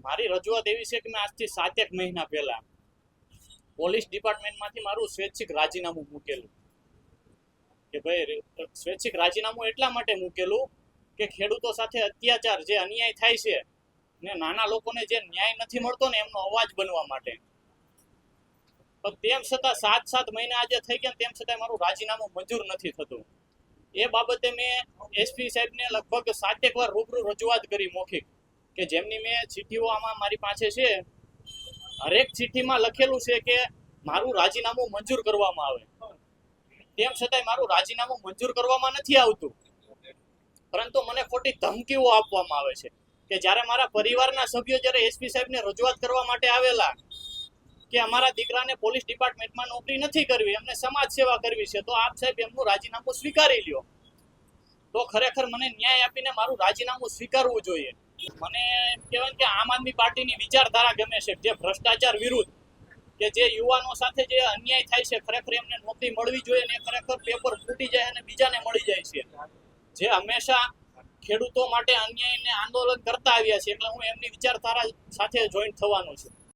મારી રજૂઆત એવી છે કે મેં આજથી 7-1 મહિના પહેલા પોલીસ ડિપાર્ટમેન્ટમાંથી મારું સ્વૈચ્છિક રાજીનામું મૂકેલું કે ભાઈ સ્વૈચ્છિક રાજીનામું એટલા માટે મૂકેલું કે ખેડૂતો સાથે અત્યાચાર જે અન્યાય થાય છે ને નાના લોકોને જે ન્યાય નથી મળતો ને એમનો અવાજ બનવા માટે. પણ તેમ છતાં 7 મહિના આજે થઈ ગયા તેમ છતાં મારું રાજીનામું મંજૂર નથી થતું. એ બાબતે મેં એસપી સાહેબને લગભગ 7-1 વાર રૂબરૂ રજૂઆત કરી મૌખિક, કે જેમની મેં ચિઠ્ઠીઓ આમાં મારી પાસે છે. હરેક ચિઠ્ઠીમાં લખેલું છે કે મારું રાજીનામું મંજૂર કરવામાં આવે. તેમ છતાંય મારું રાજીનામું મંજૂર કરવામાં નથી આવતું, પરંતુ મને ખોટી ધમકીઓ આપવામાં આવે છે કે જ્યારે મારા પરિવારના સભ્યો જ્યારે એસપી સાહેબને રજૂઆત કરવા માટે આવેલા કે અમારા દીકરાને પોલીસ ડિપાર્ટમેન્ટમાં નોકરી નથી કરવી, એમને સમાજ સેવા કરવી છે, તો આપ સાહેબ એમનું રાજીનામું સ્વીકારી લ્યો. તો ખરેખર મને ન્યાય આપીને મારું રાજીનામું સ્વીકારવું જોઈએ. મને કહેવાય કે આમ આદમી પાર્ટીની વિચારધારા ગમે છે, જે ભ્રષ્ટાચાર વિરુદ્ધ, કે જે યુવાનો સાથે જે અન્યાય થાય છે, ખરેખર એમને નોકરી મળવી જોઈએ ને ખરેખર પેપર ફૂટી જાય અને બીજાને મળી જાય છે. જે હંમેશા ખેડૂતો માટે અન્યાયને આંદોલન કરતા આવ્યા છે, એટલે હું એમની વિચારધારા સાથે જોઈન્ટ થવાનો છું.